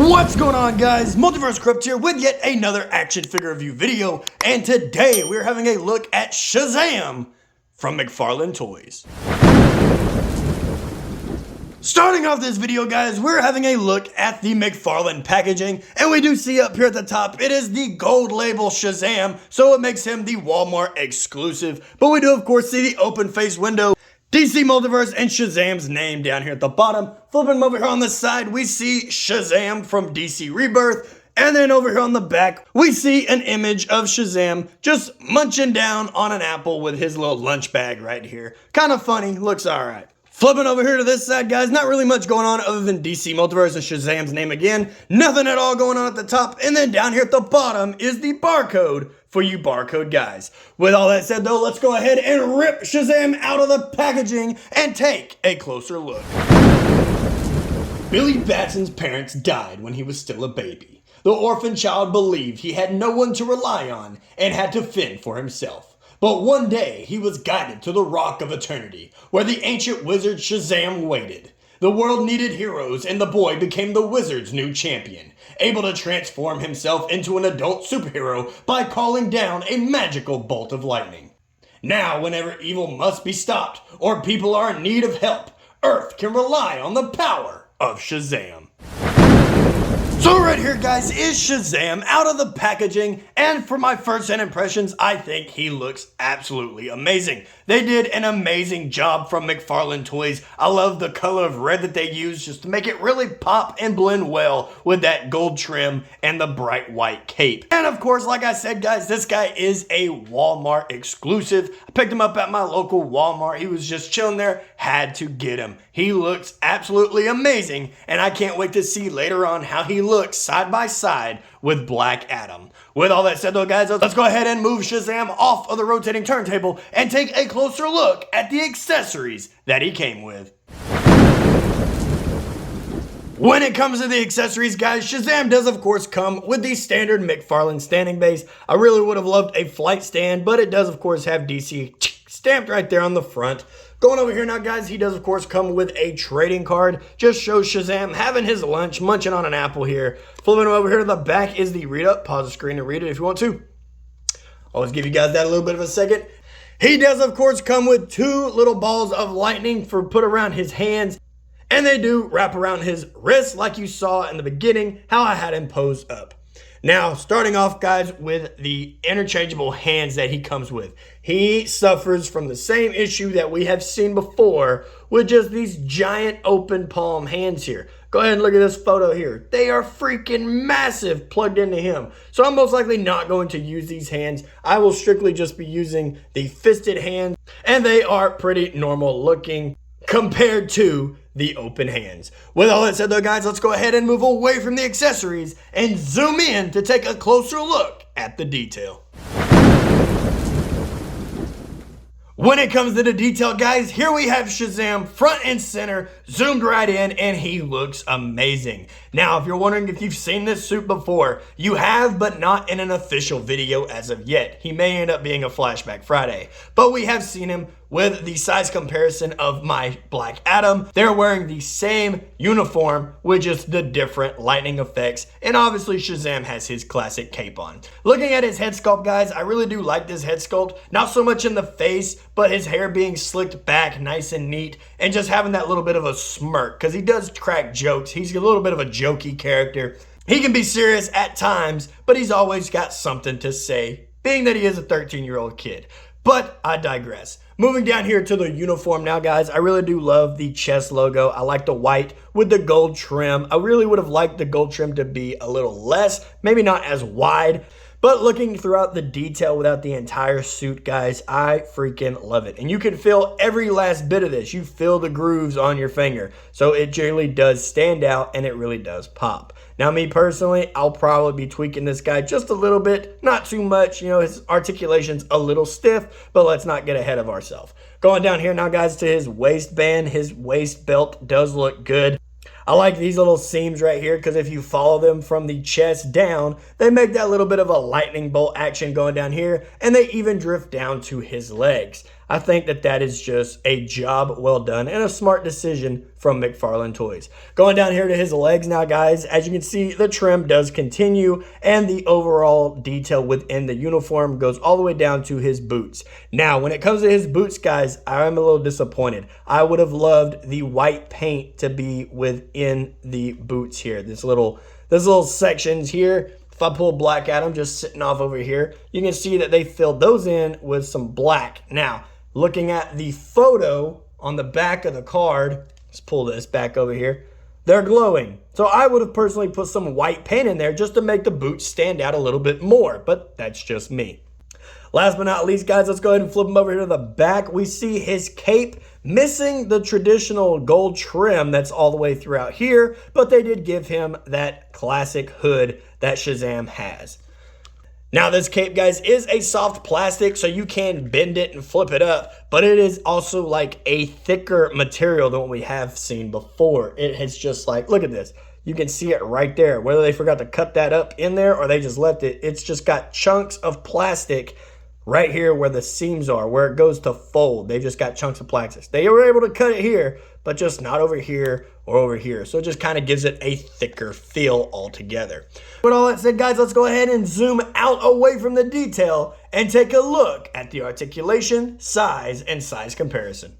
What's going on, guys? Multiverse Crypt here with yet another action figure review video, and today we're having a look at SHAZAM from McFarlane Toys. Starting off this video, guys, we're having a look at the McFarlane packaging, and we do see up here at the top, it is the gold label SHAZAM, so it makes him the Walmart exclusive, but we do of course see the open face window, DC Multiverse, and SHAZAM's name down here at the bottom. Flipping him over here on the side, we see SHAZAM from DC Rebirth. And then over here on the back, we see an image of SHAZAM just munching down on an apple with his little lunch bag right here. Kind of funny, looks alright. Flipping over here to this side, guys, not really much going on other than DC Multiverse and SHAZAM's name again. Nothing at all going on at the top. And then down here at the bottom is the barcode for you barcode guys. With all that said though, let's go ahead and rip SHAZAM out of the packaging and take a closer look. Billy Batson's parents died when he was still a baby. The orphan child believed he had no one to rely on and had to fend for himself. But one day, he was guided to the Rock of Eternity, where the ancient wizard SHAZAM waited. The world needed heroes, and the boy became the wizard's new champion, able to transform himself into an adult superhero by calling down a magical bolt of lightning. Now, whenever evil must be stopped, or people are in need of help, Earth can rely on the power of SHAZAM. So right here, guys, is SHAZAM out of the packaging, and for my first-hand impressions, I think he looks absolutely amazing. They did an amazing job from McFarlane Toys. I love the color of red that they used just to make it really pop and blend well with that gold trim and the bright white cape. And of course, like I said, guys, this guy is a Walmart exclusive. I picked him up at my local Walmart. He was just chilling there, had to get him. He looks absolutely amazing, and I can't wait to see later on how he looks side by side with Black Adam. With all that said though, guys, let's go ahead and move SHAZAM off of the rotating turntable and take a closer look at the accessories that he came with. When it comes to the accessories, guys, SHAZAM does of course come with the standard McFarlane standing base. I really would have loved a flight stand, but it does of course have DC stamped right there on the front. Going over here now, guys, he does of course come with a trading card. Just shows SHAZAM having his lunch, munching on an apple here. Flipping over here to the back is the read up. Pause the screen and read it if you want to. Always give you guys that a little bit of a second. He does of course come with two little balls of lightning for put around his hands. And they do wrap around his wrists like you saw in the beginning, how I had him posed up. Now, starting off, guys, with the interchangeable hands that he comes with. He suffers from the same issue that we have seen before with just these giant open palm hands here. Go ahead and look at this photo here. They are freaking massive plugged into him. So I'm most likely not going to use these hands. I will strictly just be using the fisted hands, and they are pretty normal looking compared to the open hands. With all that said though, guys, let's go ahead and move away from the accessories and zoom in to take a closer look at the detail. When it comes to the detail, guys, here we have SHAZAM front and center, zoomed right in, and he looks amazing. Now, if you're wondering if you've seen this suit before, you have, but not in an official video as of yet. He may end up being a Flashback Friday, but we have seen him with the size comparison of my Black Adam. They're wearing the same uniform with just the different lightning effects, and obviously SHAZAM has his classic cape on. Looking at his head sculpt, guys, I really do like this head sculpt. Not so much in the face, but his hair being slicked back nice and neat, and just having that little bit of a smirk, because he does crack jokes. He's a little bit of a jokey character. He can be serious at times, but he's always got something to say, being that he is a 13-year-old kid. But I digress. Moving down here to the uniform now, guys, I really do love the chest logo. I like the white with the gold trim. I really would have liked the gold trim to be a little less, maybe not as wide. But looking throughout the detail without the entire suit, guys, I freaking love it. And you can feel every last bit of this. You feel the grooves on your finger. So it really does stand out, and it really does pop. Now, me personally, I'll probably be tweaking this guy just a little bit. Not too much. You know, his articulation's a little stiff, but let's not get ahead of ourselves. Going down here now, guys, to his waistband. His waist belt does look good. I like these little seams right here because if you follow them from the chest down, they make that little bit of a lightning bolt action going down here, and they even drift down to his legs. I think that that is just a job well done and a smart decision from McFarlane Toys. Going down here to his legs now, guys, as you can see, the trim does continue and the overall detail within the uniform goes all the way down to his boots. Now, when it comes to his boots, guys, I'm a little disappointed. I would have loved the white paint to be within the boots here. This little sections here. If I pull black at them, just sitting off over here, you can see that they filled those in with some black. Now, looking at the photo on the back of the card, let's pull this back over here, they're glowing. So I would have personally put some white paint in there just to make the boots stand out a little bit more, but that's just me. Last but not least, guys, let's go ahead and flip them over here to the back. We see his cape missing the traditional gold trim that's all the way throughout here, but they did give him that classic hood that Shazam has. Now, this cape, guys, is a soft plastic, so you can bend it and flip it up, but it is also like a thicker material than what we have seen before. It has just like, look at this. You can see it right there. Whether they forgot to cut that up in there or they just left it, it's just got chunks of plastic right here where the seams are, where it goes to fold. They've just got chunks of plastic. They were able to cut it here, but just not over here or over here. So it just kind of gives it a thicker feel altogether. With all that said, guys, let's go ahead and zoom out away from the detail and take a look at the articulation, size, and size comparison.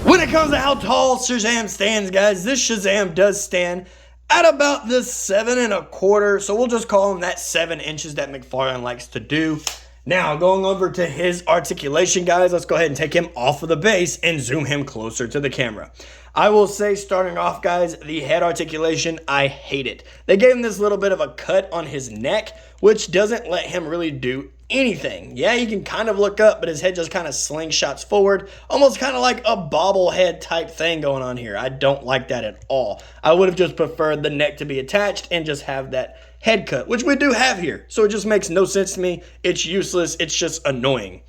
When it comes to how tall Shazam stands, guys, this Shazam does stand at about the 7 1/4, so we'll just call him that 7 inches that McFarlane likes to do. Now, going over to his articulation, guys, let's go ahead and take him off of the base and zoom him closer to the camera. I will say, starting off, guys, the head articulation, I hate it. They gave him this little bit of a cut on his neck, which doesn't let him really do anything. Yeah, he can kind of look up, but his head just kind of slingshots forward, almost kind of like a bobblehead type thing going on here. I don't like that at all. I would have just preferred the neck to be attached and just have that head cut, which we do have here. So it just makes no sense to me. It's useless. It's just annoying.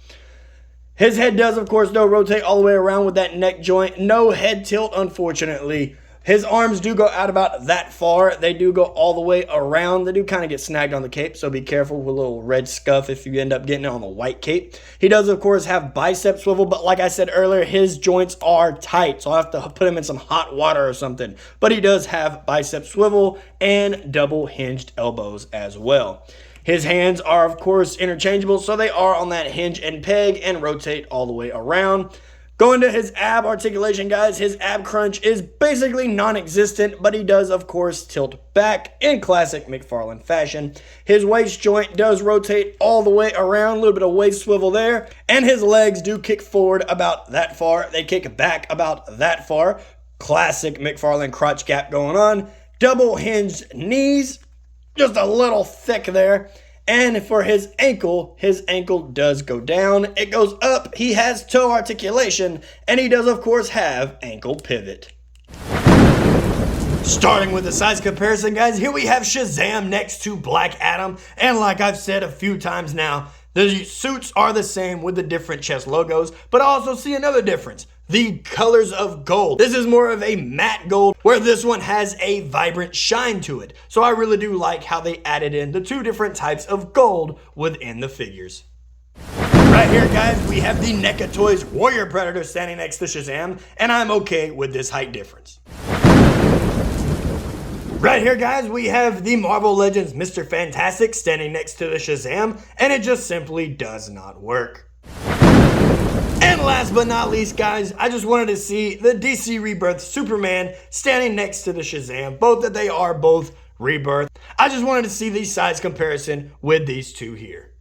His head does, of course, though, rotate all the way around with that neck joint. No head tilt, unfortunately. His arms do go out about that far. They do go all the way around. They do kind of get snagged on the cape, so be careful with a little red scuff if you end up getting it on the white cape. He does, of course, have bicep swivel, but like I said earlier, his joints are tight, so I'll have to put him in some hot water or something. But he does have bicep swivel and double hinged elbows as well. His hands are, of course, interchangeable, so they are on that hinge and peg and rotate all the way around. Going to his ab articulation, guys, his ab crunch is basically non-existent, but he does, of course, tilt back in classic McFarlane fashion. His waist joint does rotate all the way around, a little bit of waist swivel there, and his legs do kick forward about that far. They kick back about that far. Classic McFarlane crotch gap going on. Double hinged knees, just a little thick there. And for his ankle does go down. It goes up. He has toe articulation, and he does, of course, have ankle pivot. Starting with the size comparison, guys, here we have Shazam next to Black Adam. And like I've said a few times now, the suits are the same with the different chest logos, but I also see another difference. The colors of gold. This is more of a matte gold, where this one has a vibrant shine to it. So I really do like how they added in the two different types of gold within the figures. Right here, guys, we have the NECA Toys Warrior Predator standing next to Shazam, and I'm okay with this height difference. Right here, guys, we have the Marvel Legends Mr. Fantastic standing next to the Shazam, and it just simply does not work. And last but not least, guys, I just wanted to see the DC Rebirth Superman standing next to the Shazam, both that they are both Rebirth. I just wanted to see the size comparison with these two here.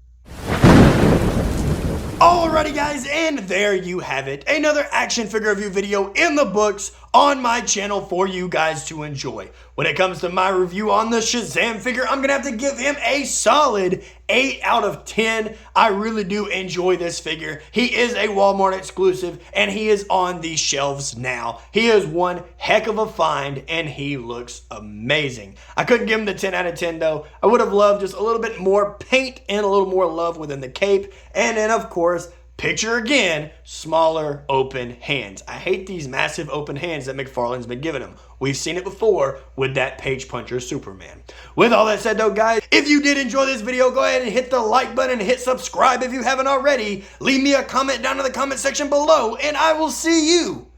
Alrighty, guys, and there you have it. Another action figure review video in the books on my channel for you guys to enjoy. When it comes to my review on the Shazam figure, I'm gonna have to give him a solid 8 out of 10. I really do enjoy this figure. He is a Walmart exclusive, and he is on the shelves now. He is one heck of a find, and he looks amazing. I couldn't give him the 10 out of 10, though. I would have loved just a little bit more paint and a little more love within the cape, and then, of course, Picture again, smaller open hands. I hate these massive open hands that McFarlane's been giving him. We've seen it before with that page puncher Superman. With all that said though, guys, if you did enjoy this video, go ahead and hit the like button and hit subscribe if you haven't already. Leave me a comment down in the comment section below, and I will see you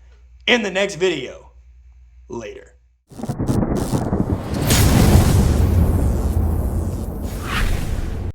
in the next video. Later.